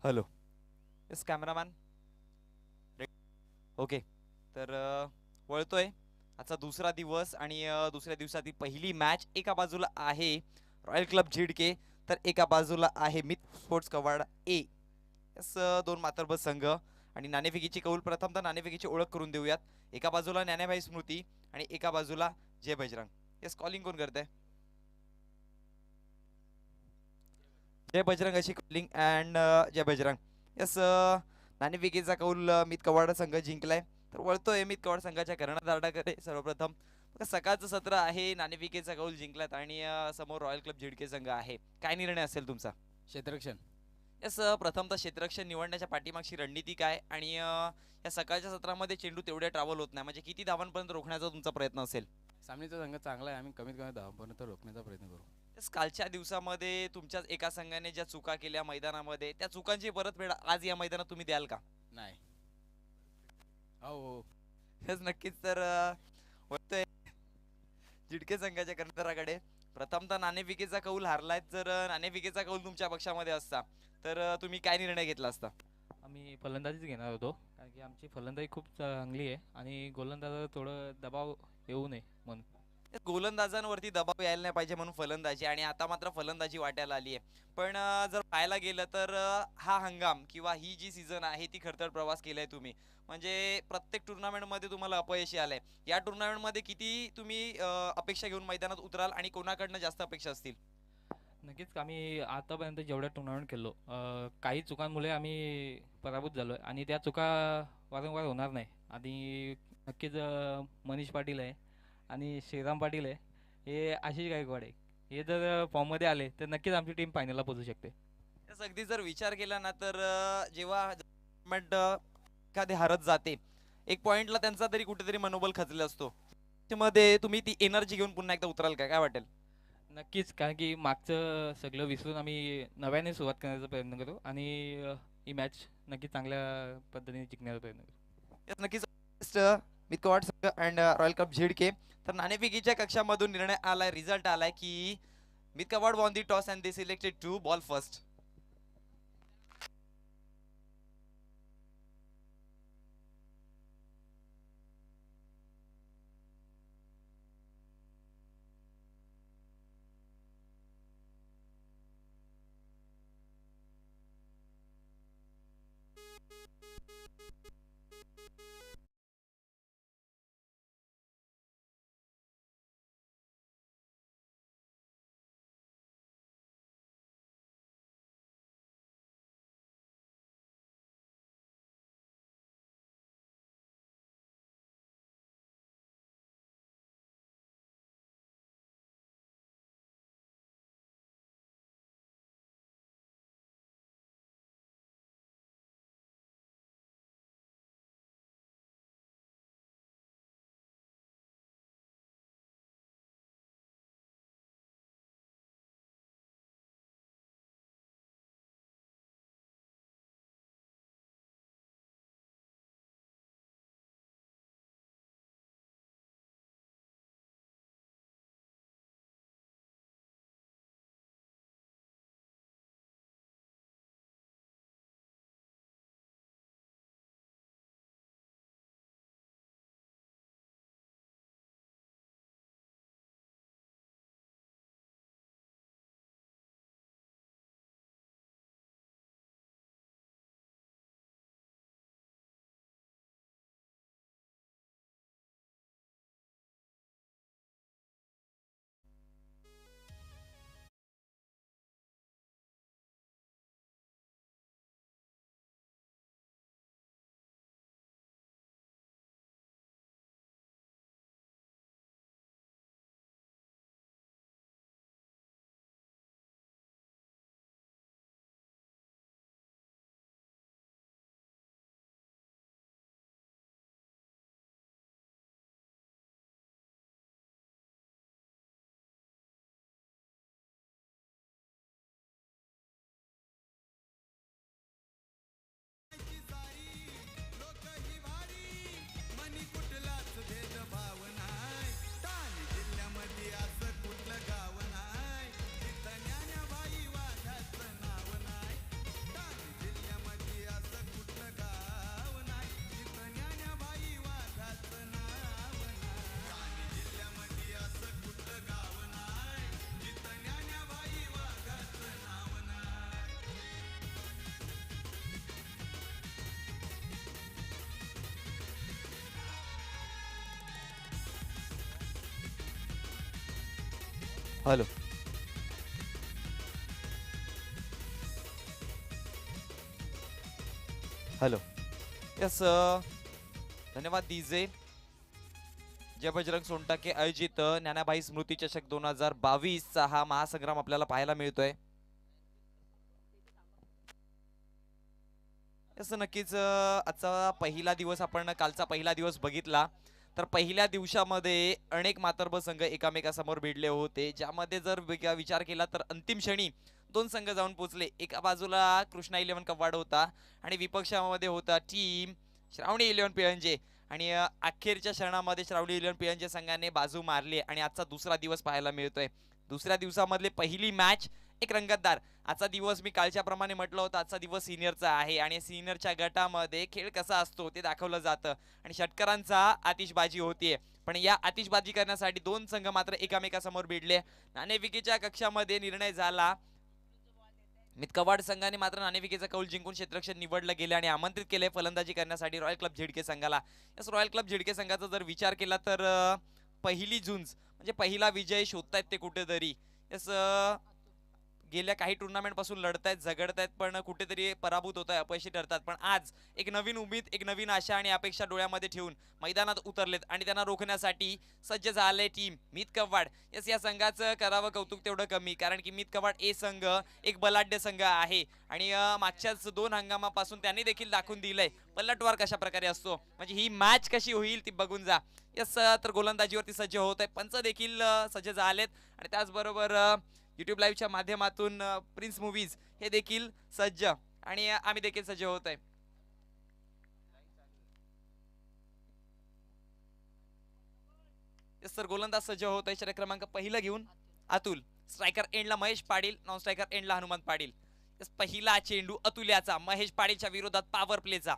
Hello. Yes cameraman. Okay. तर वळतोय. आजचा दुसरा दिवस आणि दुसऱ्या दिवसाची पहिली मॅच. एका बाजूला आहे रॉयल क्लब झिडके, तर एका बाजूला आहे मित स्पोर्ट्स कवाड ए. यस दोन मातरबज संघ. आणि नाणेफेकीची कौल प्रथम तर नाणेफेकीची ओळख करून देऊयात. एका बाजूला ज्ञानेभाई स्मृती आणि एका बाजूला जय बजरंग. यस कॉलिंग कोण करते? जय बजरंग अशी calling and Jai Bajrang. Yes नाणेफेकीचा कौल मित कवाड संघ जिंकलाय. तर वळतोय मित कवाड संघाच्या कर्णधाराकडे. सर्वप्रथम सकाळचं सत्र आहे, नाणेफेकीचा कौल जिंकलात आणि समोर रॉयल क्लब झिडके संघ आहे. काय निर्णय असेल तुमचा? क्षेत्ररक्षण. यस प्रथमतः क्षेत्ररक्षण निवडण्याच्या पाठीमागची रणनीती काय, आणि या सकाळच्या सत्रामध्ये चेंडू तेवढे ट्रॅव्हल होत नाही, म्हणजे किती धावांपर्यंत रोखण्याचा तुमचा प्रयत्न असेल? सामनेचा संघ चांगला आहे, आम्ही कमीत कमी धावांपर्यंत रोखण्याचा प्रयत्न करू. यस कालच्या दिवसामध्ये तुमच्याच एका संघाने ज्या चुका केल्या मैदानामध्ये, त्या चुकांची परतफेड आज या मैदानात तुम्ही द्याल का? नाही. हो हो. यस नक्कीच. तर होतोय झिडके संघाच्या कर्णधाराकडे. प्रथमतः नाणेफेकीचा कौल हारलाय, जर नाणेफेकीचा कौल तुमच्या पक्षामध्ये असता तर तुम्ही काय निर्णय घेतला असता? आम्ही फलंदाजीच घेणार होतो, कारण की आमची फलंदाजी खूप चांगली आहे आणि गोलंदाजावर थोडं दबाव येऊ नये म्हणून. गोलंदाजांवरती दबाव यायला नाही पाहिजे म्हणून फलंदाजी, आणि आता मात्र फलंदाजी वाट्याला आली आहे. पण जर पाहायला गेलं तर हा हंगाम किंवा ही जी सीझन आहे ती खरतर प्रवास केलाय तुम्ही. म्हणजे प्रत्येक टुर्नामेंटमध्ये तुम्हाला अपयशी आलंय. या टुर्नामेंटमध्ये किती तुम्ही अपेक्षा घेऊन मैदानात उतराल आणि कोणाकडनं जास्त अपेक्षा असतील? नक्कीच आम्ही आतापर्यंत जेवढ्या टुर्नामेंट खेळलो, काही चुकांमुळे आम्ही पराभूत झालो आहे आणि त्या चुका वारंवार होणार नाही. आणि नक्कीच मनीष पाटील आहे आणि श्रीराम पाटील आहे, हे आशिष गायकवाड आहे, हे जर फॉर्ममध्ये आले तर नक्कीच आमची टीम फायनलला पोहोचू शकते. तसं अगदी जर विचार केला ना, तर जेव्हा टुर्नामेंट एखादी हरत जाते, एक पॉइंटला त्यांचा तरी कुठेतरी मनोबल खचलेला असतो. मध्ये तुम्ही ती एनर्जी घेऊन पुन्हा एकदा उतराल का? काय वाटेल? नक्कीच, कारण की मागचं सगळं विसरून आम्ही नव्याने सुरुवात करण्याचा प्रयत्न करू आणि ही मॅच नक्की चांगल्या पद्धतीने जिंकण्याचा प्रयत्न करू. Yes, नक्कीच. मितवाड संघ अँड रॉयल कप झिडके. तर नाणेफेकीच्या कक्षामधून निर्णय आलाय, रिझल्ट आलाय की Mitkawad won the toss and they selected to bowl first. Hello hello yes धन्यवाद डीजे. जय बजरंग सोनटाके आयोजित ज्ञानाबाई स्मृती चषक 2022 चा हा महासंग्राम आपल्याला पाहायला मिळतोय. असं नक्कीच आजचा पहिला दिवस आपण कालचा पहिला दिवस बघितला तर पहिल्या दिवसामध्ये अनेक मातर्ब संघ एकामेकासमोर भिडले होते, ज्यामध्ये जर विचार केला तर अंतिम क्षणी दोन संघ जाऊन पोहोचले. एका बाजूला कृष्णा 11 कव्वाड होता आणि विपक्षामध्ये होता टीम श्रावणी 11 पिळंजे आणि अखेरच्या क्षणामध्ये श्रावणी 11 पिळंजे संघाने बाजू मारली आणि आजचा दुसरा दिवस पाहायला मिळतोय. दुसऱ्या दिवसामधले पहिली मॅच एक रंगतदार. आजचा दिवस मी कालच्या प्रमाणे म्हटलं होतं, आजचा दिवस सिनियरचा आहे आणि सिनियरच्या गटामध्ये खेळ कसा असतो ते दाखवलं जातं आणि षटकरांचा आतिषबाजी होतीये. पण या आतिषबाजी करण्यासाठी दोन संघ मात्र एकामेकासमोर भिडले. नाणेफेकीच्या कक्षामध्ये निर्णय झाला. मितकवाड संघाने मात्र नाणेफेकीचा कौल जिंकून क्षेत्ररक्षण निवडलं गेले आणि आमंत्रित केले फलंदाजी करण्यासाठी रॉयल क्लब झेडके संघाला. यस रॉयल क्लब झेडके संघाचा जर विचार केला तर पहिली झुंज म्हणजे पहिला विजय शोधतायत ते कुठेतरी. यस गेल्या काही टुर्नामेंट पासून लढतायत झगडतायत पण कुठेतरी पराभूत होत आहे, अपयशी ठरतात. पण आज एक नवीन उमेद, एक नवीन आशा आणि अपेक्षा डोळ्यामध्ये ठेवून मैदानात उतरलेत आणि त्यांना रोखण्यासाठी सज्ज झाले टीम मीत कव्वाड. यस या संघाचं करावं कौतुक तेवढं कमी, कारण की मीत कव्वाड ए संघ एक बलाढ्य संघ आहे आणि मागच्याच 2 हंगामापासून त्यांनी देखील दाखवून दिलंय पलटवार कशा प्रकारे असतो. म्हणजे ही मॅच कशी होईल ती बघून जा. यस तर गोलंदाजीवरती सज्ज होत आहे, पंच देखील सज्ज झालेत आणि त्याचबरोबर YouTube लाईव्हच्या माध्यमातून प्रिन्स मूवीज हे देखील सज्ज आणि आम्ही देखील सज्ज होत आहे. सर गोलंदाज सज्ज होत आहे. षटक क्रमांक पहिला घेऊन अतुल. स्ट्रायकर एंडला महेश पाटील, नॉन स्ट्रायकर एंडला हनुमंत पाटील. पहिला चेंडू अतुल्याचा महेश पाटीलच्या विरोधात पॉवर प्लेचा.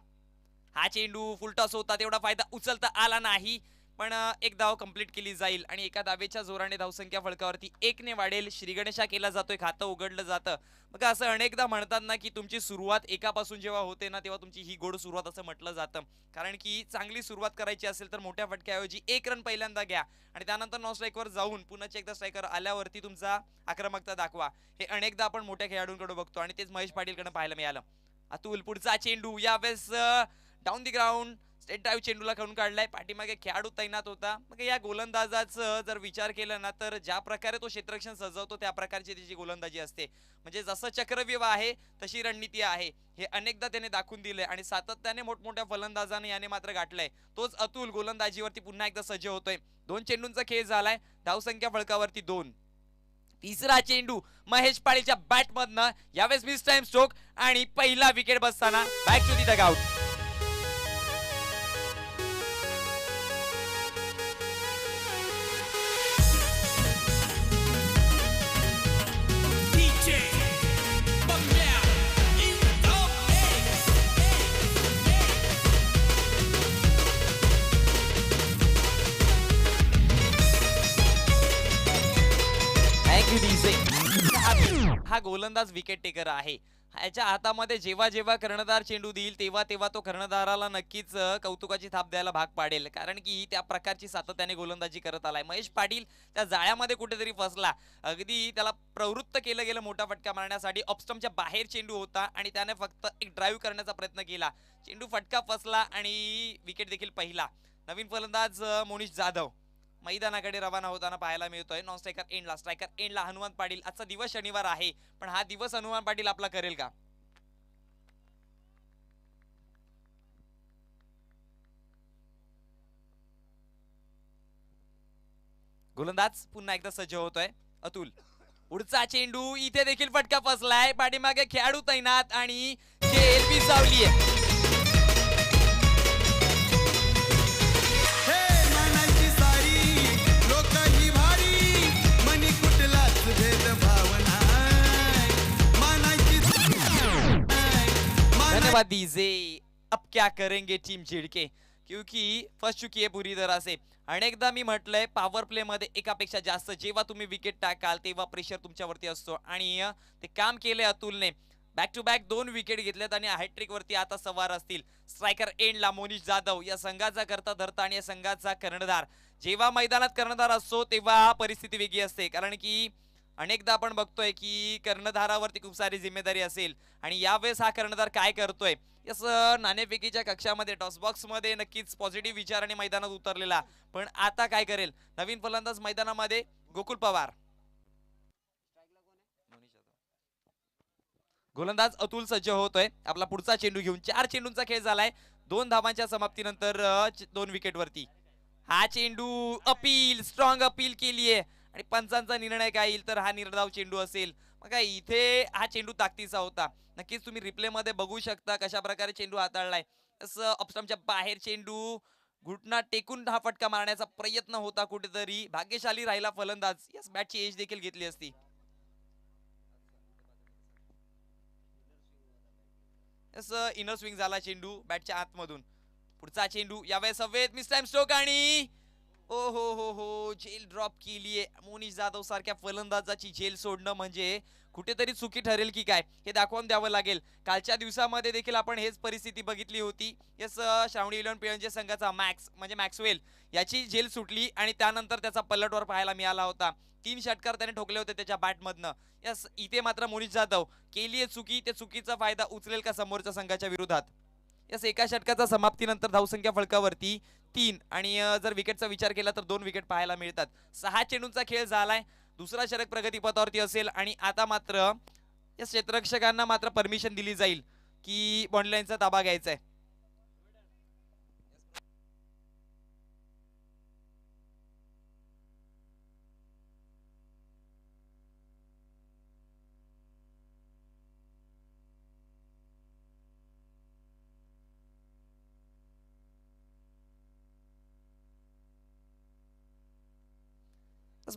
हा चेंडू फुलटॉस होता, तेवढा फायदा उचलता आला नाही पण एक धाव कंप्लीट केली जाईल आणि एका धावेच्या जोराने धावसंख्या फलकावरती 1 ने वाढेल. श्रीगणेशा केला जातोय, खातं उघडलं जातं. मग असं अनेकदा म्हणतात ना की तुमची सुरुवात एकापासून जेव्हा होते ना तेव्हा तुमची ही गोड सुरुवात असं म्हटलं जातं, कारण की चांगली सुरुवात करायची असेल तर मोठ्या फटक्याऐवजी 1 रन पहिल्यांदा घ्या आणि त्यानंतर नॉन स्ट्राईकवर जाऊन पुन्हा एकदा स्ट्रायकर आल्यावरती तुमचा आक्रमकता दाखवा. हे अनेकदा आपण मोठ्या खेळाडूंकडे बघतो आणि तेच महेश पाटीलकडे पाहायला मिळालं. अतुल पुढचा चेंडू यावेळेस down the ground straight drive चेंडूला खेळून काढलाय. पाठीमागे खेळाडू तैनात होता. मग या गोलंदाजाचं जर विचार केला ना तर ज्या प्रकारे तो क्षेत्ररक्षण सजवतो त्या प्रकारची त्याची गोलंदाजी असते. म्हणजे जसं चक्रव्यूह आहे तशी रणनीती आहे हे अनेकदा त्याने दाखवून दिले आणि सातत्याने मोठमोठ्या फलंदाजाने याने मात्र गाठलंय. तोच अतुल गोलंदाजीवरती पुन्हा एकदा सज्ज होतोय. 2 चेंडूंचा खेळ झालाय, धावसंख्या फलकावरती 2. तिसरा चेंडू महेश पाटीलच्या बॅट मधनं यावेळेस मिस टाइम स्ट्रोक आणि पहिला विकेट बसताना बॅक टू दी डगआउट. हा गोलंदाज विकेट टेकर आहे. ह्याच्या हातामध्ये जेव्हा जेव्हा कर्णधार चेंडू देईल तेव्हा तेव्हा तो कर्णधाराला नक्कीच कौतुकाची थाप द्यायला भाग पाडेल, कारण की त्या प्रकारची सातत्याने गोलंदाजी करत आलाय. महेश पाटील त्या जाळ्यामध्ये कुठेतरी फसला, अगदी त्याला प्रवृत्त केलं गेलं मोठा फटका मारण्यासाठी. ऑफस्टंपच्या बाहेर चेंडू होता आणि त्याने फक्त एक ड्राईव्ह करण्याचा प्रयत्न केला. चेंडू फटका फसला आणि विकेट देखील पहिला. नवीन फलंदाज मोनिश जाधव मैदानाकडे रवाना होताना पाहायला मिळतोय. नॉन स्ट्रायकर एंडला, स्ट्रायकर एंडला हनुमंत पाटील. आजचा दिवस शनिवार आहे पण हा दिवस हनुमान पाटील आपला करेल का? गोलंदाज पुन्हा एकदा सज्ज होतोय अतुल. पुढचा चेंडू इथे देखील फटका फसलाय. पाठीमागे खेळाडू तैनात आणि खेळ विसावलीये. धन्यवाद डीजे. अब क्या करेंगे टीम झिडके, क्योंकि फंस चुकी है पूरी तरह से. अनेकदा मी म्हटलंय पॉवर प्ले मध्ये एकापेक्षा जास्त जेव्हा तुम्ही विकेट टाकाल तेव्हा प्रेशर तुमच्यावरती असतो आणि ते काम केले अतुलने. बॅक टू बॅक 2 विकेट घेतल्यात आणि हॅट्रिक वरती आता सवार असतील. स्ट्रायकर एंडला मोनिश जाधव या संघाचा करता धरता आणि या संघाचा कर्णधार जेव्हा मैदानात कर्णधार असतो तेव्हा परिस्थिती वेगळी असते, कारण की अनेकदा आपण बघतोय की कर्णधारावरती खूप सारी जिम्मेदारी असेल आणि यावेळेस हा कर्णधार काय करतोय. यस, नाणेफेकीच्या कक्षामध्ये टॉस बॉक्स मध्ये नक्कीच पॉझिटिव्ह विचाराने मैदानात उतरलेला, पण आता काय करेल नवीन फलंदाज मैदानामध्ये गोकुल पवार. गोलंदाज अतुल सज्ज होतोय आपला पुढचा चेंडू घेऊन. 4 चेंडूंचा खेळ झालाय 2 धावांच्या समाप्तीनंतर 2 विकेट वरती. हा चेंडू अपील, स्ट्रॉंग अपील केलीये आणि पंचांचा निर्णय काय येईल तर हा निर्धाव चेंडू असेल. मग काय इथे हा चेंडू ताकदीचा होता. नक्कीच तुम्ही रिप्ले मध्ये बघू शकता कशा प्रकारे चेंडू हाताळलाय. असं ऑफस्टंपच्या बाहेर चेंडू घुटना टेकून हा फटका मारण्याचा प्रयत्न होता कुठेतरी. भाग्यशाली राहिला फलंदाज. यस, बॅटची एज देखील घेतली असती. इनर स्विंग झाला चेंडू बॅटच्या आतमधून. पुढचा चेंडू यावेळेस हवेत मिस टाइम स्ट्रोक आणि ओ हो झेल ड्रॉप केलीये. मोनिश जाधव सारख्या फलंदाजाची झेल सोडणं म्हणजे कुठेतरी चुकी ठरेल की काय हे दाखवून द्यावं लागेल. कालच्या दिवसामध्ये देखील आपण हेच परिस्थिती बघितली होती. यस, श्रावणी 11 पिळंजे संघाचा मॅक्स म्हणजे मॅक्सवेल याची झेल सुटली आणि त्यानंतर त्याचा पलटवार पाहायला मिळाला होता. 3 षटकार त्याने ठोकले होते त्याच्या बॅटमधनं. यस, इथे मात्र मोनिश जाधव केलीये चुकी, त्या चुकीचा फायदा उचलेल का समोरच्या संघाच्या विरोधात. यस, एका षटकाचा समाप्तीनंतर धावसंख्या फलकावरती 3 आणि जर विकेटचा विचार केला तर 2 विकेट पाहायला मिळतात. 6 चेंडूंचा खेळ झालाय. दुसरा षटक प्रगतीपथावरती असेल आणि आता मात्र या क्षेत्ररक्षकांना मात्र परमिशन दिली जाईल की बॉन्डलाईनचा ताबा घ्यायचा आहे.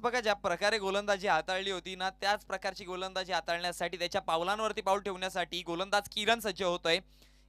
बघा ज्या प्रकारे गोलंदाजी हाताळली होती ना त्याच प्रकारची गोलंदाजी हाताळण्यासाठी त्याच्या पावलांवरती पाऊल ठेवण्यासाठी गोलंदाज किरण सज्ज होतोय.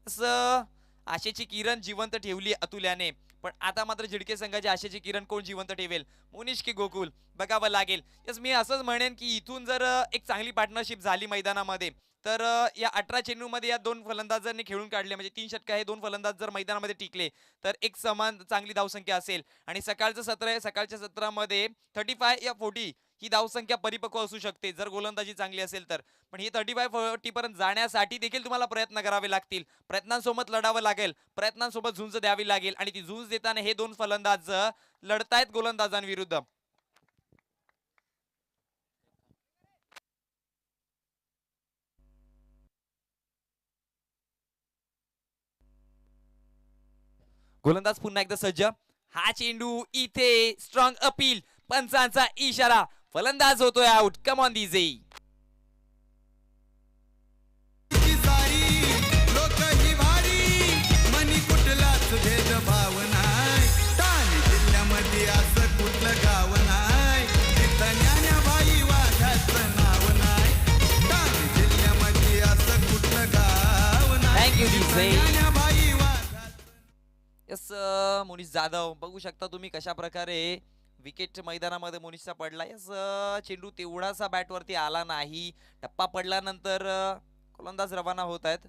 असं आशेची किरण जिवंत ठेवली अतुल्याने, पण आता मात्र झिडके संघाची आशेची किरण कोण जिवंत ठेवेल, मोनिश की गोकुल बघावं लागेल. यस, मी असंच म्हणेन की इथून जर एक चांगली पार्टनरशिप झाली मैदानामध्ये तर या 18 चेंडूमध्ये या 2 फलंदाजांनी खेळून काढले म्हणजे 3 षटक हे 2 फलंदाज जर मैदानामध्ये टिकले तर एक समान चांगली धावसंख्या असेल. आणि सकाळचं सत्र आहे, सकाळच्या सत्रामध्ये 35 या 40 ही धावसंख्या परिपक्व असू शकते जर गोलंदाजी चांगली असेल तर. पण ही 35-40 पर्यंत जाण्यासाठी देखील तुम्हाला प्रयत्न करावे लागतील. प्रयत्नांसोबत लढावं लागेल, प्रयत्नांसोबत झुंज द्यावी लागेल आणि ती झुंज देताना हे 2 फलंदाज लढतायत गोलंदाजांविरुद्ध. गोलंदाज पुन्हा एकदा सज्ज. हा चेंडू इथे स्ट्रॉंग अपील, पंचांचा इशारा, फलंदाज होतोय out. Come on DJ. Thank you DJ. Yes, Monish Jadhav बघू शकता तुम्ही कशा प्रकारे विकेट मैदानामध्ये मोनिशचा पडला. यस, चेंडू तेवढासा बॅटवरती आला नाही. टप्पा पडल्यानंतर गोलंदाज रवाना होत आहेत.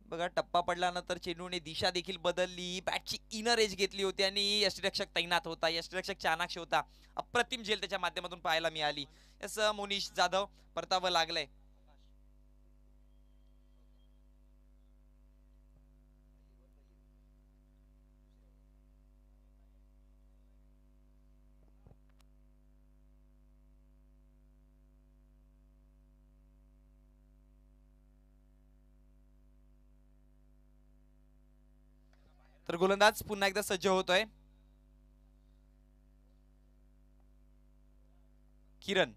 बघा टप्पा पडल्यानंतर चेंडूने दिशा देखील बदलली, बॅटची इनर एज घेतली होती आणि यष्टिरक्षक तैनात होता, यष्टिरक्षक चाणाक्ष होता. अप्रतिम झेल त्याच्या माध्यमातून पाहायला मिळाली. यस, मोनिश जाधव परतावं लागलंय. तर गोलंदाज पुन्हा एकदा सज्ज होतोय. किरण,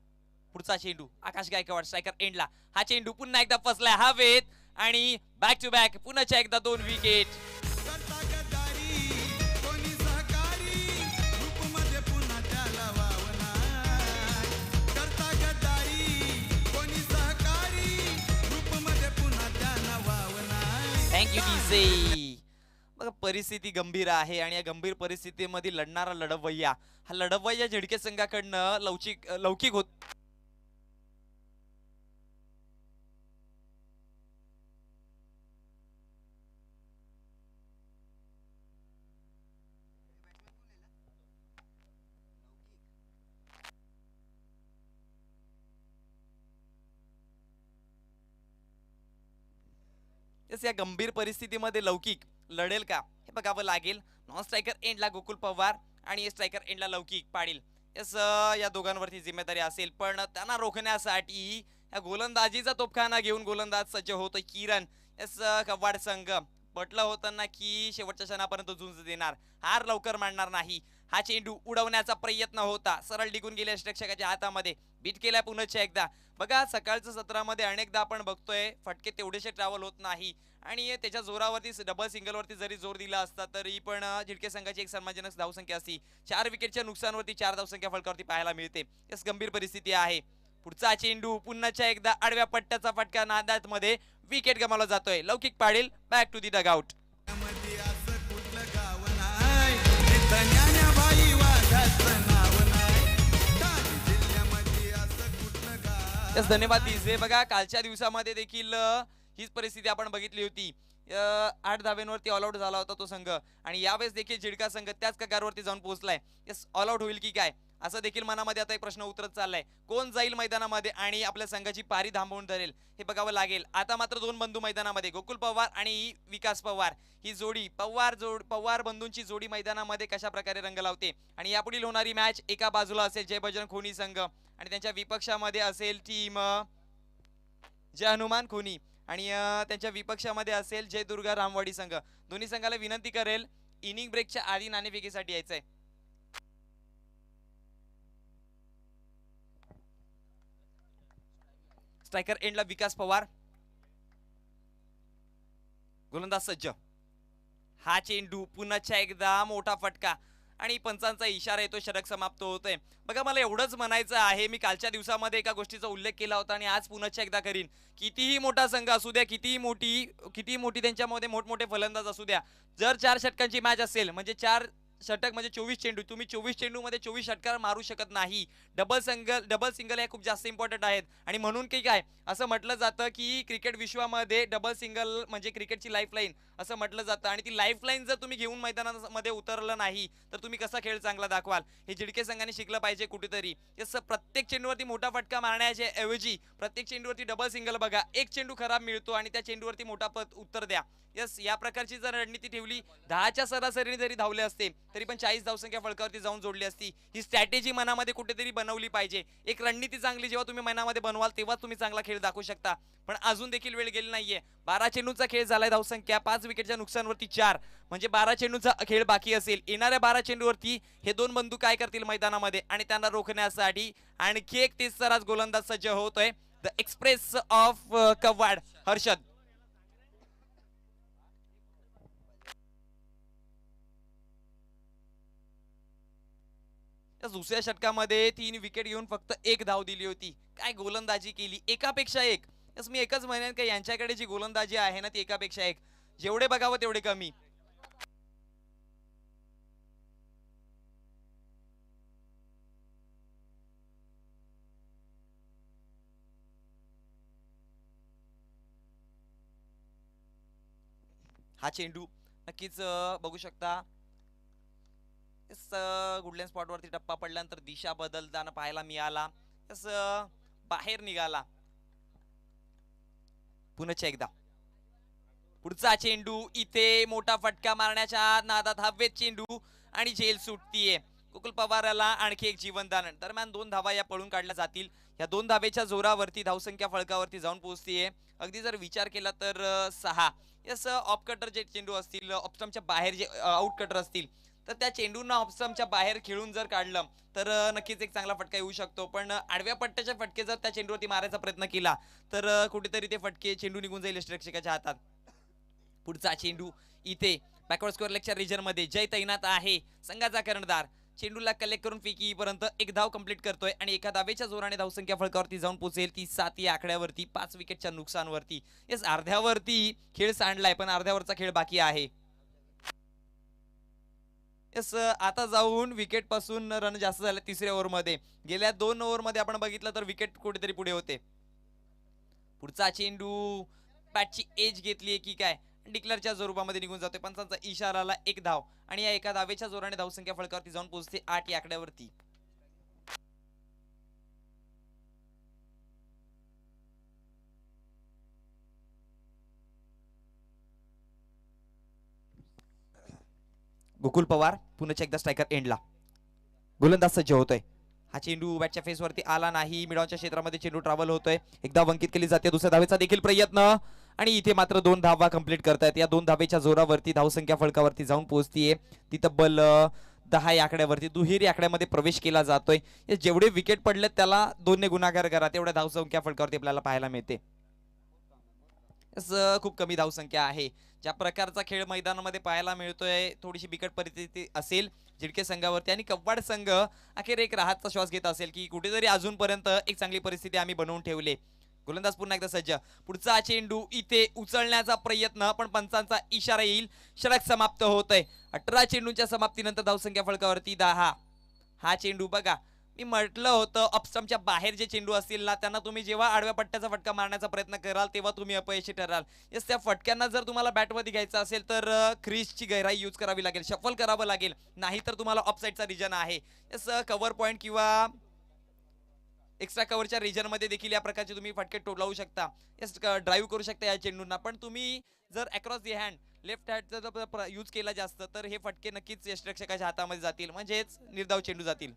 पुढचा चेंडू आकाश गायकवाड स्ट्रायकर एंडला. हा चेंडू पुन्हा एकदा फसलाय हवेत आणि बॅक टू बॅक पुन्हा एकदा 2 विकेट. Thank you DJ. बघा परिस्थिती गंभीर आहे आणि या गंभीर परिस्थितीमध्ये लढणारा लढवय्या, हा लढवय्या झिडके संघाकडनं लौकिक होत. यस, या गंभीर परिस्थितीमध्ये लौकिक लढेल का हे बघावं लागेल. नॉन स्ट्रायकर एंडला गोकुल पवार आणि स्ट्रायकर एंडला लौकिक पाटील. यस, या दोघांवरती जिम्मेदारी असेल, पण त्यांना रोखण्यासाठी या गोलंदाजीचा तोफखाना घेऊन गोलंदाज सज्ज होतोय किरण. यस, कव्वाड संघ म्हटलं होतं ना की शेवटच्या क्षणापर्यंत झुंज देणार, हार लवकर मानणार नाही. हा चेंडू उडवण्याचा प्रयत्न होता, सरळ डिगून गेल्या रक्षकाच्या हातामध्ये. बीट केलाय पुन्हा एकदा. बघा, सकाळच्या सत्रामध्ये अनेकदा आपण बघतोय फटके तेवढेसे ट्रॅव्हल होत नाही आणि त्याच्या जोरावरती डबल सिंगलवरती जरी जोर दिला असता तरी पण झिडके संघाची एक सन्मानजनक धावसंख्या असती. 4 विकेटच्या नुकसानवरती 4 धावसंख्या फलकावरती पाहायला मिळते. यस, गंभीर परिस्थिती आहे. पुढचा चेंडू पुन्हा एकदा आडव्या पट्ट्याचा फटका नादात मध्ये विकेट गमावला जातोय. Laukik Patil back to the dugout. Yes, धन्यवाद डीजे. बघा, कालच्या दिवसामध्ये देखील हीच परिस्थिती आपण बघितली होती. 8 धाव्यांवरती ऑल आउट झाला होता तो संघ आणि यावेळेस देखील झिडका संघ त्याच कगारवरती जाऊन पोहोचलाय. यस, ऑल आउट होईल की काय असं देखील मनामध्ये आता एक प्रश्न उतरत चाललाय. कोण जाईल मैदानामध्ये आणि आपल्या संघाची पारी थांबवून धरेल हे बघावं लागेल. आता मात्र दोन बंधू मैदानामध्ये, गोकुल पवार आणि विकास पवार ही जोडी, पवार बंधूंची जोडी मैदानामध्ये कशा प्रकारे रंग लावते. आणि यापुढील होणारी मॅच एका बाजूला असेल जय बजरंग खोनी संघ आणि त्यांच्या विपक्षामध्ये असेल टीम जय हनुमान खोनी आणि त्यांच्या विपक्षामध्ये असेल जय दुर्गा रामवाडी संघ. दोन्ही संघाला विनंती करेल इनिंग ब्रेकच्या आधी नाणेफेकीसाठी यायचंय. स्ट्रायकर एंडला विकास पवार, गोलंदाज सज्ज. हा चेंडू पुन्हा एकदा मोठा फटका आणि पंचांचा इशारा येतो, षटक समाप्त होतोय. बघा, मला एवढंच म्हणायचं आहे, मी कालच्या दिवसामध्ये एका गोष्टीचा उल्लेख केला होता आणि आज पुन्हा एकदा करीन. कितीही मोठा संघ असू द्या, कितीही मोठी त्यांच्यामध्ये मोठमोठे फलंदाज असू द्या, जर 4 षटकांची मॅच असेल म्हणजे 4 षटक म्हणजे 24 चेंडू, तुम्ही 24 चेंडू मध्ये 24 षटकार मारू शकत नाही. डबल सिंगल हे खूप जास्त इम्पॉर्टंट आहेत आणि म्हणून की काय असं म्हटलं जातं की क्रिकेट विश्वामध्ये डबल सिंगल म्हणजे क्रिकेटची लाईफलाईन असं म्हटलं जातं आणि ती लाईफलाईन जर तुम्ही घेऊन मैदानामध्ये उतरलं नाही तर तुम्ही कसा खेळ चांगला दाखवाल हे झिडके संघाने शिकलं पाहिजे कुठेतरी. प्रत्येक चेंडूवरती मोठा फटका मारण्याच्या ऐवजी प्रत्येक चेंडूवरती डबल सिंगल बघा, एक चेंडू खराब मिळतो आणि त्या चेंडूवरती मोठा उत्तर द्या. यस, या प्रकारची जर रणनीती ठेवली, 10च्या सरासरीने जरी धावले असते तरी पण 40 धावसंख्या फलकावरती जाऊन जोडली असती. ही स्ट्रॅटेजी मनामध्ये कुठेतरी बनवली पाहिजे. एक रणनीती चांगली जेव्हा तुम्ही मनामध्ये बनवाल तेव्हा तुम्ही चांगला खेळ दाखवू शकता. पण अजून देखील वेळ गेली नाहीये. 12 चेंडूचा खेळ झालाय, धावसंख्या 5 विकेटच्या नुकसानवरती 4 म्हणजे 12 चेंडूचा खेळ बाकी असेल. येणाऱ्या 12 चेंडूवरती हे दोन बंधू काय करतील मैदानामध्ये आणि त्यांना रोखण्यासाठी आणखी एक 30 सरास गोलंदाज सज्ज होतोय. The express of Kawad Harshad. दुसऱ्या षटकामध्ये 3 विकेट घेऊन फक्त 1 धाव दिली होती. काय गोलंदाजी केली, एकापेक्षा एक. यस, मी एकच म्हणेन की यांच्याकडे जी गोलंदाजी आहे ना ती एकापेक्षा एक. जेवढे बघावं तेवढे कमी. हा चेंडू नक्कीच बघू शकता गुडलँड स्पॉट वरती टप्पा पडल्यानंतर दिशा बदलताना पाहायला मिळाला. बाहेर निघाला. पुन्हा एकदा पुढचा चेंडू, इथे मोठा फटका मारण्याच्या नादात हवेत चेंडू आणि झेल सुटतीये. गोकुल पवाराला आणखी एक जीवनदान. दरम्यान 2 धावा या पळून काढल्या जातील. या 2 धावेच्या जोरावरती धावसंख्या फलकावरती जाऊन पोहोचतीये. अगदी जर विचार केला तर 6. यस, ऑफ कटर जे चेंडू असतील, ऑफस्टम्पच्या बाहेर जे आउट कटर असतील तर त्या चेंडूंना ऑफस्टम्पच्या बाहेर खेळून जर काढलं तर नक्कीच एक चांगला फटका येऊ शकतो. पण आडव्या पट्ट्याचे फटके जर त्या चेंडूवरती मारायचा प्रयत्न केला तर कुठेतरी ते फटके चेंडू निघून जाईल रक्षकाच्या हातात. पुढचा चेंडू इथे बॅकवर्ड स्कोअर लेगच्या रिजन मध्ये जय तैनात आहे. संघाचा कर्णधार चेंडूला कलेक्ट करून फेकी पर्यंत 1 धाव कंप्लीट करतोय आणि एका धावेच्या जोराने धावसंख्या फलकावरती जाऊन पोहोचेल ती 7 या आकड्यावरती 5 विकेटच्या नुकसानवरती. यस, अर्ध्यावरती खेळ सांडलाय पण अर्ध्यावरचा खेळ बाकी आहे. यस, आता जाऊन विकेट पासून रन जास्त झाले 3ऱ्या ओव्हर मध्ये. गेल्या 2 ओव्हर मध्ये आपण बघितलं तर विकेट कुठेतरी पुढे होते. पुढचा चेंडू बॅटची एज घेतलीये की काय, डिक्लेअरच्या स्वरूपामध्ये निघून जातोय. पंचांचा इशाराला 1 धाव आणि या एका धावेच्या जोराने धावसंख्या फलकावरती जाऊन पोहोचते 8 या आकड्यावरती. गोकुल पवार पुन्हा एकदा स्ट्रायकर एंडला. गोलंदाज सज्ज होतोय. हा चेंडू बॅटच्या फेसवरती आला नाही. मिडॉनच्या क्षेत्रामध्ये चेंडू ट्रॅव्हल होतोय. एकदा वंकित केली जाते. दुसऱ्या धावेचा देखील प्रयत्न आणि इथे मात्र 2 धावा कंप्लीट करतायत. या 2 धावेच्या जोरावरती धावसंख्या फलकावरती जाऊन पोहोचतीये. ती तब्बल 10 या आकड्यावरती दुहेरी आकड्यामध्ये प्रवेश केला जातोय. जेवढे विकेट पडले त्याला 2 ने गुणाकार करा तेवढ्या धावसंख्या फलकावरती आपल्याला पाहायला मिळते. खूप कमी धावसंख्या आहे. ज्या प्रकारचा खेळ मैदानामध्ये पाहायला मिळतोय थोडीशी बिकट परिस्थिती असेल झिडके संघावरती आणि कव्वाड संघ अखेर एक राहतचा श्वास घेत असेल की कुठेतरी अजूनपर्यंत एक चांगली परिस्थिती आम्ही बनवून ठेवली. गोलंदाज पुन्हा एकदा सज्ज. पुढचा चेंडू इथे उचलण्याचा प्रयत्न पण पंचांचा इशारा येईल. षटक समाप्त होतंय. 18 चेंडूंच्या समाप्तीनंतर धावसंख्या फलकावरती 10. हा चेंडू बघा मी म्हटलं होतं अपस्टमच्या बाहेर जे चेंडू असतील ना त्यांना तुम्ही जेव्हा आडव्या पट्ट्याचा फटका मारण्याचा प्रयत्न कराल तेव्हा तुम्ही अपयशी ठराल. यस त्या फटक्यांना जर तुम्हाला बॅटमध्ये घ्यायचं असेल तर क्रीजची गहराई यूज करावी लागेल. शफल करावं लागेल. नाही तर तुम्हाला ऑफसाईडचा रिजन आहे. यस कव्हर पॉईंट किंवा एक्स्ट्रा कव्हरच्या रिजन मध्ये देखील या प्रकारचे तुम्ही फटके टोलावू शकता. यस ड्राईव्ह करू शकता या चेंडूंना. पण तुम्ही जर अक्रॉस दी हँड लेफ्ट हँडचा यूज केला जास्त तर हे फटके नक्कीच यष्टिरक्षकाच्या हातामध्ये जातील म्हणजेच निर्धाव चेंडू जातील.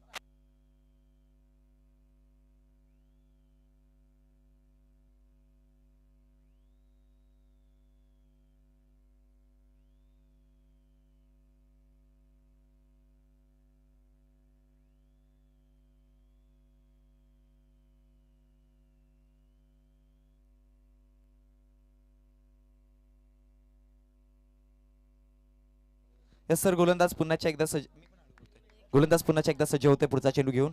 यस सर गोलंदाज पुन्हा एकदा सज्ज होते पुढचा चेंडू घेऊन.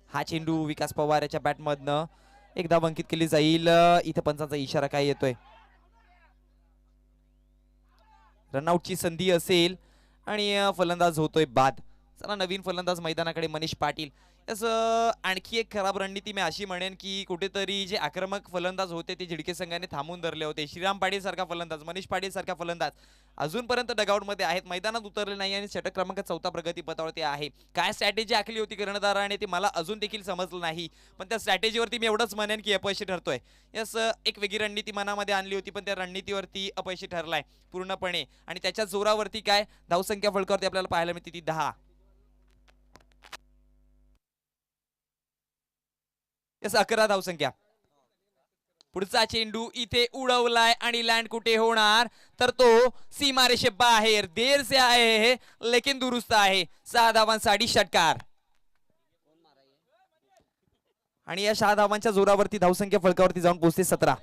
हा चेंडू विकास पवार याच्या बॅटमधनं एकदा अंकित केली जाईल. इथे पंचांचा इशारा काय येतोय. रनआउटची संधी असेल आणि फलंदाज होतोय बाद. चला नवीन फलंदाज मैदानाकडे मनीष पाटील. असं आणखी एक खराब रणनीती मी अशी म्हणेन की कुठेतरी जे आक्रमक फलंदाज होते ते झिडके संघाने थांबून धरले होते. श्रीराम पाटील सारखा फलंदाज मनीष पाटील सारखा फलंदाज अजूनपर्यंत डगआउट मध्ये आहेत. मैदानात उतरले नाही आणि षटक क्रमांक 4 प्रगती पथावरती आहे. काय स्ट्रॅटेजी आखली होती कर्णधाराने ते मला अजून देखील समजलं नाही. पण त्या स्ट्रॅटेजीवरती मी एवढंच म्हणेन की अपयशी ठरतोय. यस एक वेगळी रणनीती मनामध्ये आणली होती पण त्या रणनीतीवरती अपयशी ठरलाय पूर्णपणे आणि त्याच्या जोरावरती काय धावसंख्या फलकावरती आपल्याला पाहायला मिळते ती 10. यस 11 धावसंख्या. पुढचा चेंडू इथे उडवलाय आणि लँड कुठे होणार तर तो सीमारेषे बाहेर. देर से आए है लेकिन दुरुस्त आहे. 6 धावांसाठी षटकार आणि या 6 धावांच्या जोरावरती धावसंख्या फलकावरती जाऊन पोहोचते 17.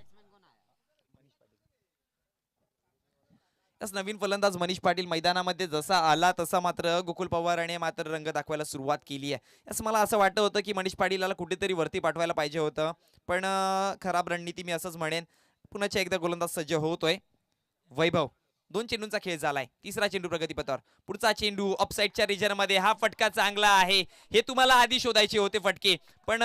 नवीन फलंदाज मनीष पाटील मैदानामध्ये जसा आला तसा मात्र गोकुल पवाराने मात्र रंग दाखवायला सुरुवात केली आहे. असं मला असं वाटत होतं की मनीष पाटीलला कुठेतरी वरती पाठवायला पाहिजे होतं पण खराब रणनीती मी असंच म्हणेन. पुन्हा एकदा गोलंदाज सज्ज होतोय. वैभव 2 चेंडूंचा खेळ झालाय. तिसरा चेंडू प्रगतीपथावर. पुढचा चेंडू ऑफसाईडच्या रिजन मध्ये. हा फटका चांगला आहे. हे तुम्हाला आधी शोधायचे होते फटके पण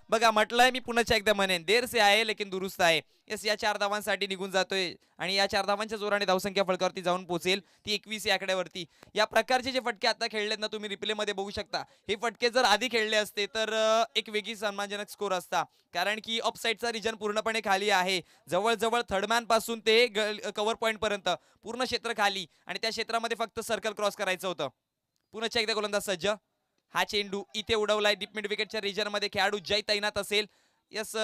बघा म्हटलंय मी पुन्हा एकदा म्हणेन देर से आहे लेकिन दुरुस्त आहे. यस या 4 धावांसाठी निघून जातोय आणि या 4 धावांच्या जोराने धावसंख्या फलकावरती जाऊन पोहोचेल ती 21 या आकड्यावरती. या प्रकारचे जे फटके आता खेळलेत ना तुम्ही रिप्ले मध्ये बघू शकता. हे फटके जर आधी खेळले असते तर एक वेगळी सन्मानजनक स्कोर असता कारण की ऑफसाईडचा रिजन पूर्णपणे खाली आहे. जवळजवळ थर्डमॅन पासून ते कव्हर पॉईंट पर्यंत पूर्ण क्षेत्र खाली आणि त्या क्षेत्रामध्ये फक्त सर्कल क्रॉस करायचं होतं. पुन्हा एकदा गोलंदाज सज्ज. हा चेंडू इथे उडवलाय डीप मिड विकेटच्या रिजन मध्ये. खेळाडू जय तैनात असेल. यस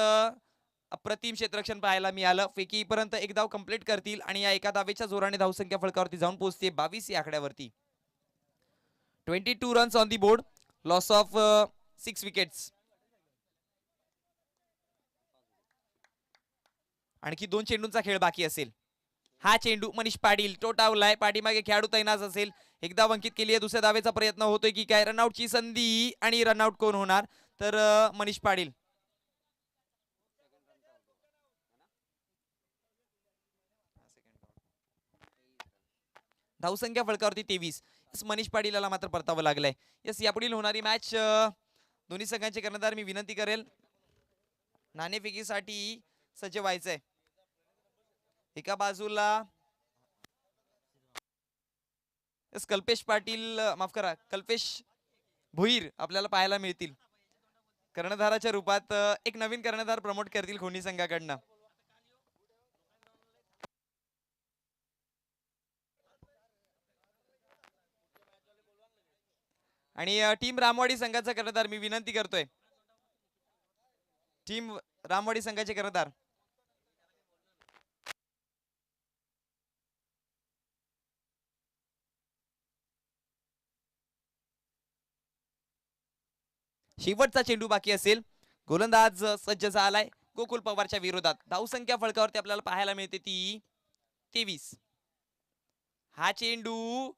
अप्रतिम क्षेत्ररक्षण पाहायला मिळालं. फेकीपर्यंत एक धाव कंप्लीट करतील आणि या एका धावेच्या जोराने धावसंख्या फलकावरती जाऊन पोहोचते 22 या आकड्यावरती. 22 runs on the board. Loss of 6 wickets. आणखी 2 चेंडूंचा खेळ बाकी असेल. हा चेंडू मनीष पाटील टोटावलाय. पाठीमागे खेळाडू तैनात असेल. एकदा वंकित केली आहे. दुसऱ्या धावेचा प्रयत्न होतोय की काय. रनआउटची संधी आणि रनआउट कोण होणार तर मनीष पाटील. धावसंख्या फलकावरती 23. मनीष पाटीलला मात्र परतावं लागलंय. यस यापुढील होणारी मॅच दोन्ही संघांचे कर्णधार मी विनंती करेल नाणेफेकीसाठी सज्ज व्हायचंय. एका बाजूला कल्पेश पाटील माफ करा कल्पेश भोईर आपल्याला पाहायला मिळतील. कर्णधाराच्या रूपात एक नवीन कर्णधार प्रमोट करतील खोनी संघाकडनं. आणि टीम रामवाडी संघाचा कर्णधार मी विनंती करतोय, टीम रामवाडी संघाचे कर्णधार शेवटचा चेंडू बाकी असेल. गोलंदाज सज्ज झालाय गोकुल पवारच्या विरोधात. धावसंख्या फलकावरती आपल्याला पाहायला मिळते ती 23. हा चेंडू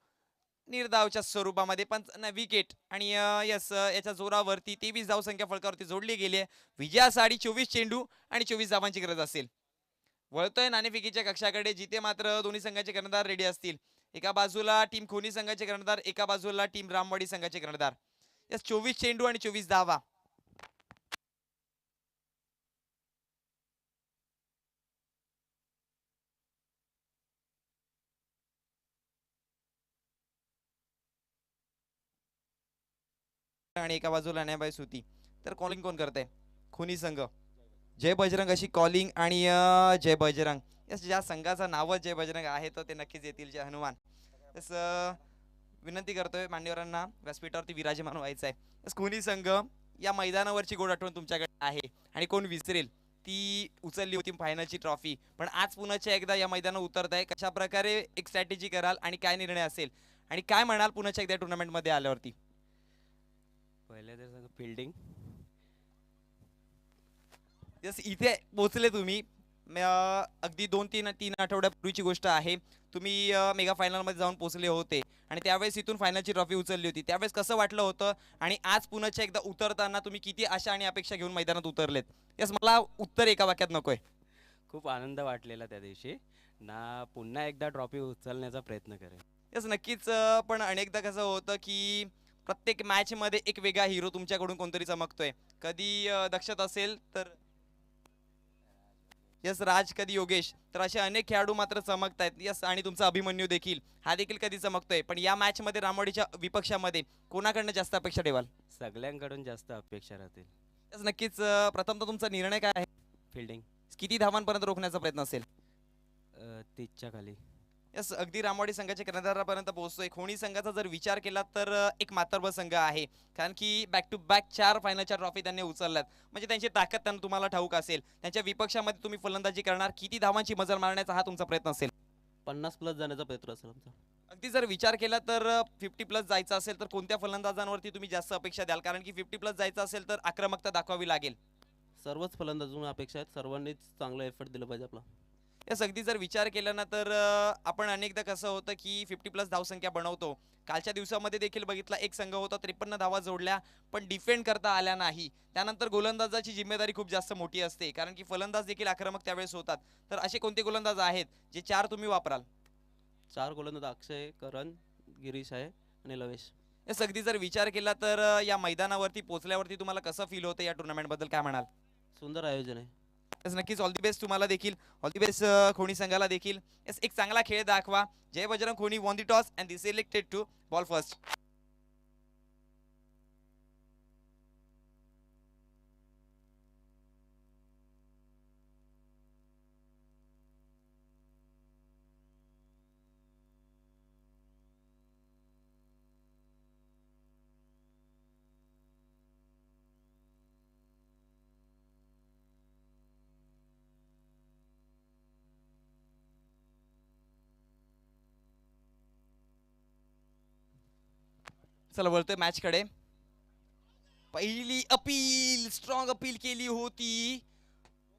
निर्धावच्या स्वरूपामध्ये पण विकेट आणि यस याच्या जोरावरती 23 धावसंख्या फलकावरती जोडली गेली आहे. विजयासाठी 24 चेंडू आणि 24 धावांची गरज असेल. वळतोय नाणेफेकीच्या कक्षाकडे, जिथे मात्र दोन्ही संघाचे कर्णधार रेडी असतील. एका बाजूला टीम खोनी संघाचे कर्णधार, एका बाजूला टीम रामवाडी संघाचे कर्णधार. यस 24 चेंडू आणि 24 धावा. आणि एका बाजूला न्याबाई सुती. तर कॉलिंग कोण करते? खुनी संघ. जय बजरंग अशी कॉलिंग आणि जय बजरंग. यस ज्या संघाचं नाव जय बजरंग आहे तर ते नक्कीच येतील जय हनुमान. यस विनंती करतोय मान्यवरांना व्यासपीठावरती विराजमान व्हायचं आहे. यस खुनी संघ या मैदानावरची गोड आठवण तुमच्याकडे आहे आणि कोण विसरेल, ती उचलली होती फायनलची ट्रॉफी. पण आज पुन्हा एकदा या मैदानावर उतरत आहे. कशा प्रकारे एक स्ट्रॅटेजी कराल आणि काय निर्णय असेल आणि काय म्हणाल पुन्हा एकदा टुर्नामेंटमध्ये आल्यावरती? पहिले तर फिल्डिंग. जस इथे पोहोचले तुम्ही अगदी 2-3 आठवड्यापूर्वीची गोष्ट आहे. तुम्ही मेगा फायनल मध्ये जाऊन पोहोचले होते आणि त्यावेळेस इथून फायनलची ट्रॉफी उचलली होती. त्यावेळेस कसं वाटलं होतं आणि आज पुन्हा एकदा उतरताना तुम्ही किती आशा आणि अपेक्षा घेऊन मैदानात उतरलेत? यस मला उत्तर एका वाक्यात नकोय. खूप आनंद वाटलेला त्या दिवशी ना. पुन्हा एकदा ट्रॉफी उचलण्याचा प्रयत्न करेन. यस नक्कीच. पण अनेकदा कसं होतं की प्रत्येक मॅच मध्ये एक वेगळा हिरो तुमच्याकडून कोणतरी चमकतोय. कधी दक्षत असेल तर यस राज, कधी योगेश. तर असे अनेक खेळाडू मात्र चमकतायत. यस आणि तुमचा अभिमन्यू देखील, हा देखील कधी चमकतोय. पण या मॅच मध्ये रामवाडीच्या विपक्षामध्ये कोणाकडनं जास्त अपेक्षा ठेवाल? सगळ्यांकडून जास्त अपेक्षा राहतील. यस नक्कीच. प्रथम तर तुमचा निर्णय काय आहे? फिल्डिंग. किती धावांपर्यंत रोखण्याचा प्रयत्न असेल? 30च्या खाली. यस अगदी रामवाडी संघाच्या कर्णधारापर्यंत पोहोचतोय. खोणी संघाचा जर विचार केला तर एक मातर्ब संघ आहे, कारण की बॅक टू बॅक 4 फायनलच्या ट्रॉफी त्यांनी उचलल्यात. म्हणजे त्यांची ताकद त्यांना तुम्हाला ठाऊक असेल. त्यांच्या विपक्षामध्ये तुम्ही फलंदाजी करणार, किती धावांची मजल मारण्याचा हा तुमचा प्रयत्न असेल? 50+ जाण्याचा प्रयत्न असेल आमचा. अगदी जर विचार केला तर 50+ जायचं असेल तर कोणत्या फलंदाजांवरती तुम्ही जास्त अपेक्षा द्याल? कारण की 50+ जायचं असेल तर आक्रमकता दाखवावी लागेल. सर्वच फलंदाजांना अपेक्षा आहेत, सर्वांनीच चांगलं एफर्ट दिलं पाहिजे आपला. यस अगदी जर विचार केला ना तर आपण अनेकदा कसं होतं की 50+ धावसंख्या बनवतो. कालच्या दिवसामध्ये देखील बघितला, एक संघ होता 53 धावा जोडल्या पण डिफेंड करता आल्या नाही. त्यानंतर गोलंदाजाची जिम्मेदारी खूप जास्त मोठी असते, कारण की फलंदाज देखील आक्रमक त्यावेळेस होतात. तर असे कोणते गोलंदाज आहेत जे 4 तुम्ही वापराल? 4 गोलंदाज अक्षय, करण, गिरीश आहे आणि लवेश. यस अगदी जर विचार केला तर या मैदानावरती पोहोचल्यावरती तुम्हाला कसं फील होतं? या टुर्नामेंट बद्दल काय म्हणाल? सुंदर आयोजन आहे. यस नक्कीच. ऑल दी बेस्ट तुम्हाला देखील, ऑल दी बेस्ट खोणी संघाला देखील. यस एक चांगला खेळ दाखवा. Jai Bajrang Khoni won the toss and they selected to bowl first. चला वळतोय मॅच कडे. पहिली अपील, स्ट्रॉंग अपील केली होती.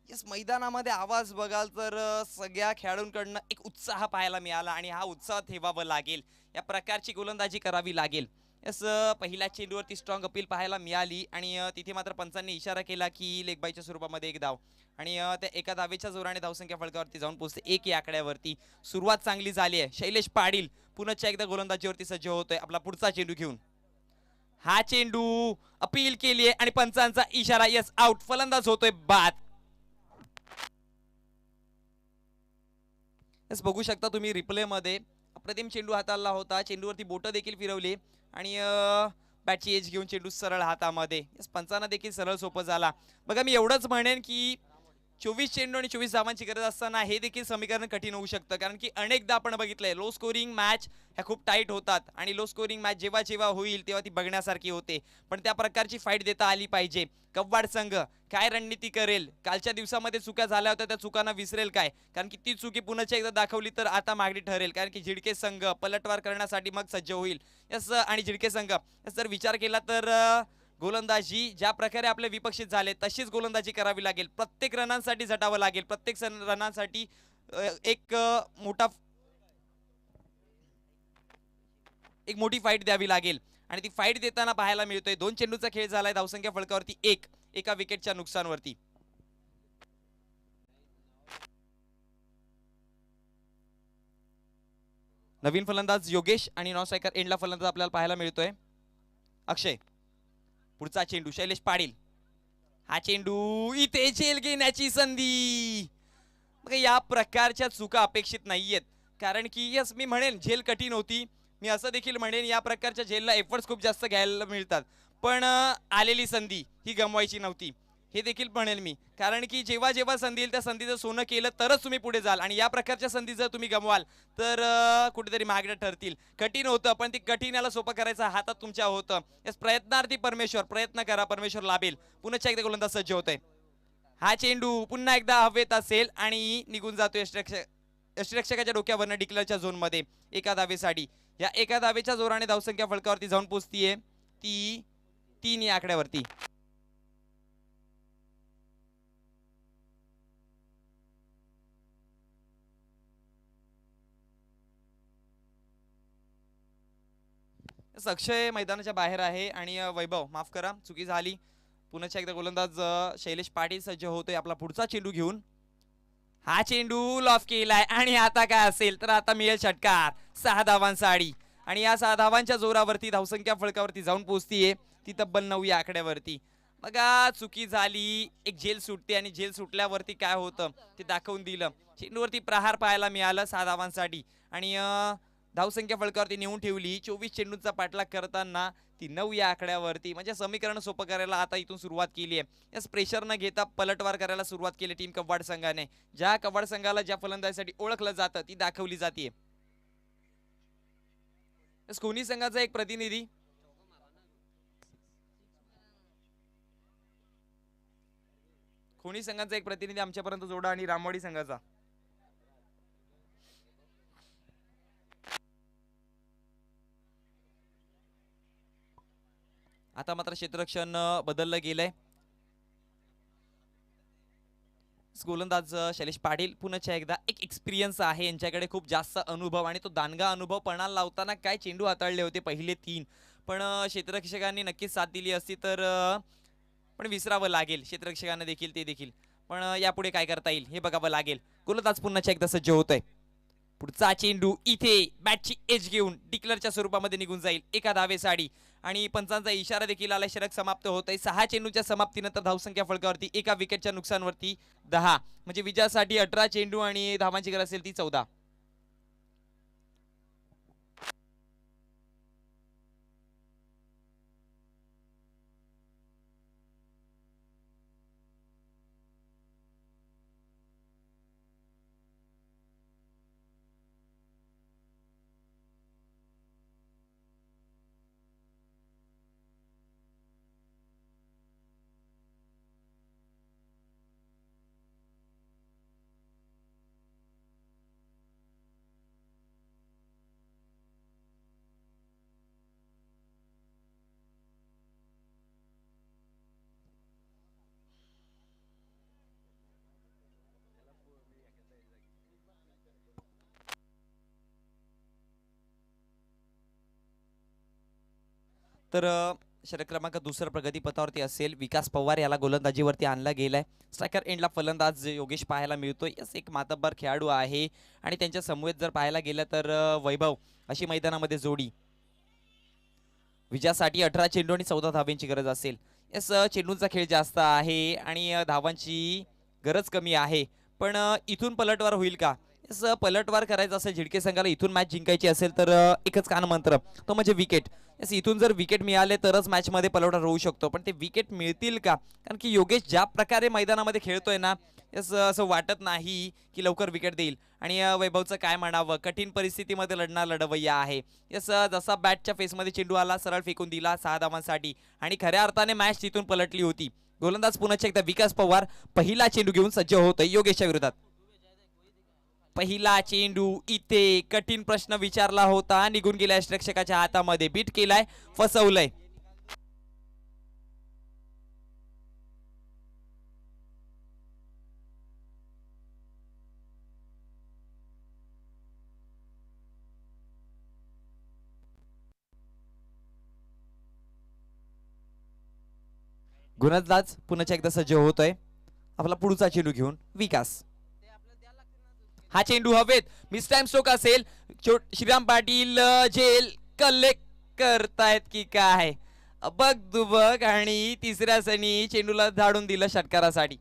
यस मैदानामध्ये आवाज बघाल तर सगळ्या खेळाडूंकडनं एक उत्साह पाहायला मिळाला आणि हा उत्साह ठेवावा लागेल. या प्रकारची गोलंदाजी करावी लागेल. यस पहिल्या चेंडूवरती स्ट्रॉंग अपील पाहायला मिळाली आणि तिथे मात्र पंचांनी इशारा केला की लेगबाईच्या स्वरूपामध्ये एक धाव आणि त्या एका धावेच्या जोराने धावसंख्या फलकावरती जाऊन पोहोचते 1 या आकड्यावरती. सुरुवात चांगली झाली आहे. शैलेश पाटील पुन्हा एकदा गोलंदाजीवरती सज्ज होतोय आपला पुढचा चेंडू घेऊन. हा चेंडू अपील केली आहे आणि पंचांचा इशारा. Yes out. फलंदाज होतोय बाद. यस बघू शकता तुम्ही रिप्ले मध्ये अप्रतिम चेंडू हाताळला होता. चेंडूवरती बोट देखील फिरवली आणि बॅटची एज घेऊन चेंडू सरळ हातामध्ये. यस पंचांना देखील सरळ सोपं झाला. बघा मी एवढंच म्हणेन की 24 चेंडू आणि 24 धावांची गरज असताना हे देखील समीकरण कठीण होऊ शकतं, कारण की अनेकदा आपण बघितलंय लो स्कोरिंग मॅच ह्या खूप टाईट होतात आणि लो स्कोरिंग मॅच जेव्हा जेव्हा होईल तेव्हा ती बघण्यासारखी होते, पण त्या प्रकारची फाईट देता आली पाहिजे. कव्वाड संघ काय रणनीती करेल, कालच्या दिवसामध्ये चुका झाल्या होत्या त्या चुकांना विसरेल काय, कारण की ती चुकी पुन्हा एकदा दाखवली तर आता मागणी ठरेल, कारण की झिडके संघ पलटवार करण्यासाठी मग सज्ज होईल. यस, आणि झिडके संघ जर विचार केला तर गोलंदाजी ज्या प्रकारे आपले विपक्षित झाले तशीच गोलंदाजी करावी लागेल. प्रत्येक रनांसाठी झटावं लागेल, प्रत्येक रनांसाठी एक मोठी फाईट द्यावी लागेल आणि ती फाईट देताना पाहायला मिळतोय. 2 चेंडूचा खेळ झालाय, धावसंख्या फलकावरती 1, एका विकेटच्या नुकसानवरती. नवीन फलंदाज योगेश आणि नॉन स्ट्रायकर एंडला फलंदाज आपल्याला पाहायला मिळतोय अक्षय. पुढचा चेंडू शैलेश पाटील, हा चेंडू इथे झेल घेण्याची संधी. या प्रकारच्या चुका अपेक्षित नाहीयेत, कारण की यस मी म्हणेन झेल कठीण होती, मी असं देखील म्हणेन या प्रकारच्या झेलला एफर्ट्स खूप जास्त घ्यायला मिळतात, पण आलेली संधी ही गमवायची नव्हती हे देखील म्हणेल मी, कारण की जेव्हा जेव्हा संधी येईल त्या संधीचं सोनं केलं तरच तुम्ही पुढे जाल आणि या प्रकारच्या संधी जर तुम्ही गमवाल तर कुठेतरी मागण्या ठरतील. कठीण होतं, पण ती कठीण याला सोपं करायचं हातात तुमच्या होतं. यस, प्रयत्नार्थी परमेश्वर, प्रयत्न करा, परमेश्वर लाभेल. पुन्हा एकदा गोलंदाज सज्ज होतोय. हा चेंडू पुन्हा एकदा हवेत असेल आणि निघून जातो यष्टिरक्षकाच्या डोक्यावरनं डिक्लेअरच्या झोन मध्ये एका धावेसाठी. या एका धावेच्या जोराने धावसंख्या फलकावरती जाऊन पोहोचतीये ती 3 या आकड्यावरती. अक्षय मैदानाच्या बाहेर आहे आणि वैभव माफ करा चुकी झाली. पुन्हा एकदा गोलंदाज शैलेश पाटील सज्ज होतोय आपला पुढचा चेंडू घेऊन. हा चेंडू लॉफ केलाय आणि आता काय असेल तर आता मिळेल षटकार. 6 धावांसाठी आणि या 6 धावांच्या जोरावरती धावसंख्या फलकावरती जाऊन पोहोचतीये ती तब्बल 9 या आकड्यावरती. बघा चुकी झाली, एक झेल सुटते आणि झेल सुटल्यावरती काय होतं ते दाखवून दिलं. चेंडूवरती प्रहार पाहायला मिळालं 6 धावांसाठी आणि धावसंख्या फलकावरती नेऊन ठेवली. 24 चेंडूंचा पाठलाग करताना ती 9 या आकड्यावरती. म्हणजे समीकरण सोपं करायला आता इथून सुरुवात केली आहे. याच प्रेशर न घेता पलटवार करायला सुरुवात केली टीम कव्वाड संघाने. ज्या कव्वाड संघाला ज्या फलंदाजीसाठी ओळखलं जातं ती दाखवली जाते. कोणी संघाचा एक प्रतिनिधी कोणी संघाचा एक प्रतिनिधी आमच्यापर्यंत जोडा आणि रामवाडी संघाचा. आता मात्र क्षेत्ररक्षण बदललं गेलंय. गोलंदाज शैलेश पाटील पुन्हा एकदा एक एक्सपिरियन्स आहे यांच्याकडे, खूप जास्त अनुभव आणि तो दांडगा अनुभव पणाला लावताना काय चेंडू हाताळले होते पहिले 3, पण क्षेत्ररक्षकांनी नक्कीच साथ दिली असती तर पण विसरावं लागेल क्षेत्ररक्षकांना देखील ते देखील, पण यापुढे काय करता येईल हे बघावं लागेल. गोलंदाज पुन्हा एकदा सज्ज होतोय. पुढचा चेंडू इथे बॅटची एज घेऊन डिक्लेअरच्या स्वरूपामध्ये निघून जाईल एका धावेसाठी आणि पंचांचा इशारा देखील आला. षटक समाप्त होत आहे. 6 चेंडूच्या समाप्तीनंतर धावसंख्या फलकावरती एका विकेटच्या नुकसानवरती 10, म्हणजे विजयासाठी 18 चेंडू आणि धावांची गरज असेल ती 14. तर षटक क्रमांक 2 प्रगतीपथावरती असेल. विकास पवार याला गोलंदाजीवरती आणला गेलाय. स्ट्रायकर एंडला फलंदाज योगेश पाहायला मिळतोय. एक मातब्बर खेळाडू आहे आणि त्यांच्या समूहात जर पाहायला गेलं तर वैभव अशी मैदानामध्ये जोडी. विजयासाठी 18 चेंडू आणि 14 धावांची गरज असेल. यस, चेंडूंचा खेळ जास्त आहे आणि धावांची गरज कमी आहे, पण इथून पलटवार होईल का? यस, पलटवार करायचं असेल झिडके संघाला, इथून मॅच जिंकायची असेल तर एकच कानमंत्र तो म्हणजे विकेट. यस, इथून जर विकेट मिळाले तरच मॅच मध्ये पलटवार होऊ शकतो, पण ते विकेट मिळतील का? कारण की योगेश ज्या प्रकारे मैदानामध्ये खेळतोय ना, यस असं वाटत नाही की लवकर विकेट देईल आणि वैभवचं काय म्हणावं, कठीण परिस्थितीमध्ये लढणार लढवय्या आहे. यस जसा बॅटच्या फेसमध्ये चेंडू आला सरळ फेकून दिला 6 धावांसाठी आणि खऱ्या अर्थाने मॅच तिथून पलटली होती. गोलंदाज पुन्हा एकदा विकास पवार पहिला चेंडू घेऊन सज्ज होतोय योगेशच्या विरोधात. पहिला चेंडू इथे कठीण प्रश्न विचारला होता, निघून गेला यष्टिरक्षकाच्या हातामध्ये, बीट केलाय, फसवलंय. गोलंदाज पुन्हा एकदा सज्ज होतोय आपला पुढचा चेंडू घेऊन विकास. हा चेंडू हवेत, मिस टाइम स्ट्रोक असेल. श्रीराम पाटील झेल कलेक्ट करतायत की काय, बघ दुबक आणि तिसऱ्या सनी चेंडूला धाडून दिलं षटकारासाठी.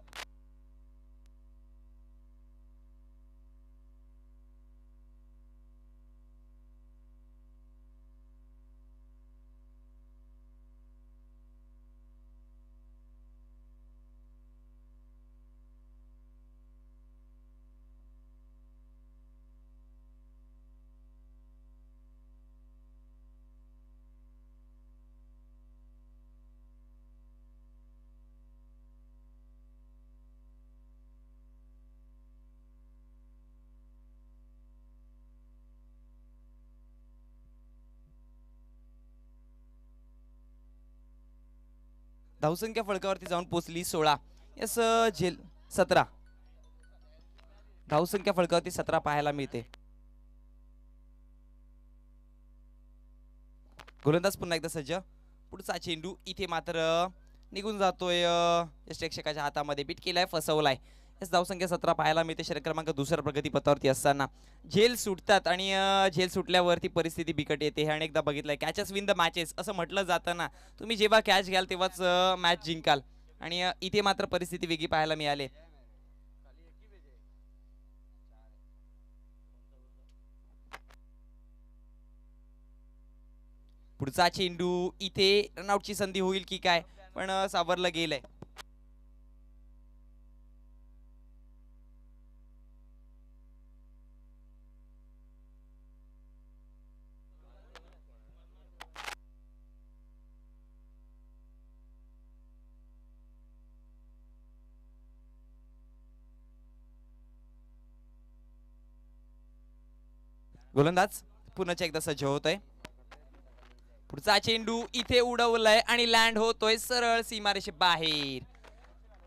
धावसंख्या फळकावरती जाऊन पोहोचली 16. यस झेल 17. धावसंख्या फळकावरती 17 पाहायला मिळते. गोलंदाज पुन्हा एकदा सज्ज. पुढचा चेंडू इथे मात्र निघून जातोय यष्टिरक्षकाच्या हातामध्ये, बीट केलाय, फसवलाय. यस धावसंख्या 17 पाहायला मिळते षटक क्रमांक 2 प्रगतीपथावरती असताना. झेल सुटतात आणि झेल सुटल्यावरती परिस्थिती बिकट येते. हे अनेकदा बघितलंय. कॅचेस विन द मॅचेस असं म्हटलं जातं ना, तुम्ही जेव्हा कॅच घ्याल तेव्हाच मॅच जिंकाल आणि इथे मात्र परिस्थिती वेगळी पाहायला मिळाली. पुढचा चेंडू इथे रनआउटची संधी होईल की काय, पण सावरलं गेलंय. गोलंदाज पुन्हा एकदा सज्ज होतोय. पुढचा चेंडू इथे उडवलाय आणि लँड होतोय सरळ सीमारेषे बाहेर.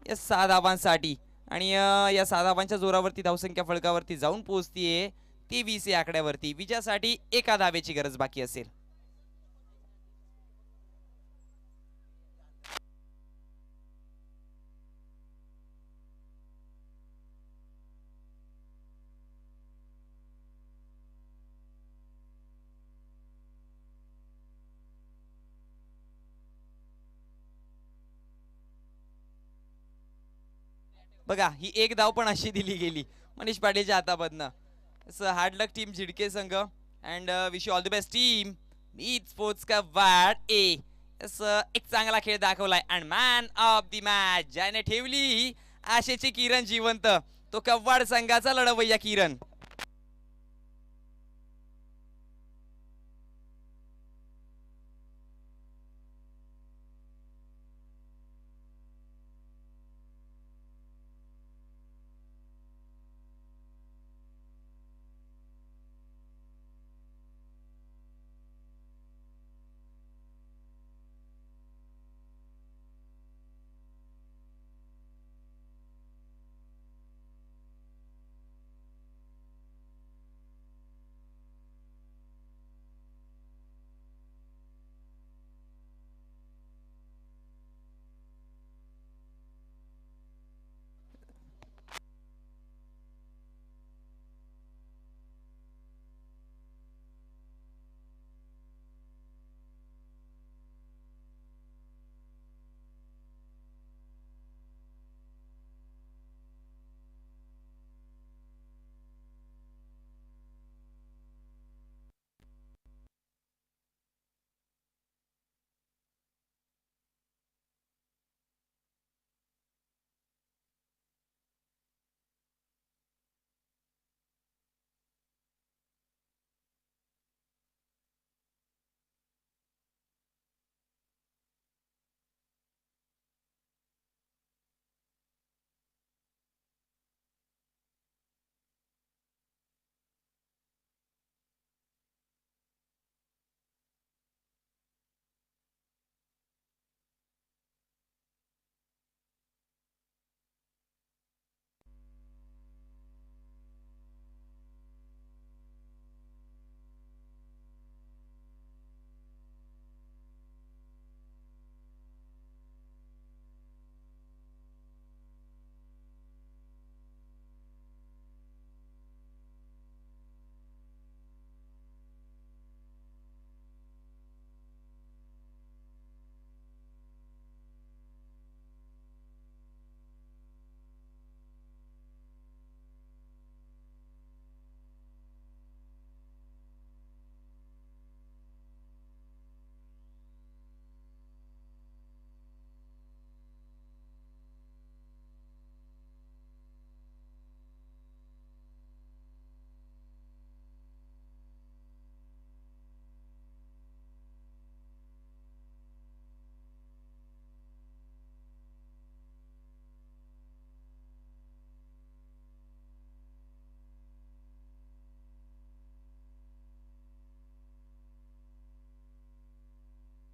या 6 धावांसाठी आणि या 6 धावांच्या जोरावरती धावसंख्या फळकावरती जाऊन पोहोचतीये 23 या आकड्यावरती. विजयासाठी 1 धावेची गरज बाकी असेल. बघा ही 1 धाव पण अशी दिली गेली मनीष पाटीलच्या हातामधनं. हार्ड लक टीम झिडके संघ and wish you all the best team. Meet sports का वाट ए एक चांगला खेळ दाखवलाय and man of the match ज्याने ठेवली आशेची किरण जिवंत तो कव्वाड संघाचा लढवय्या किरण.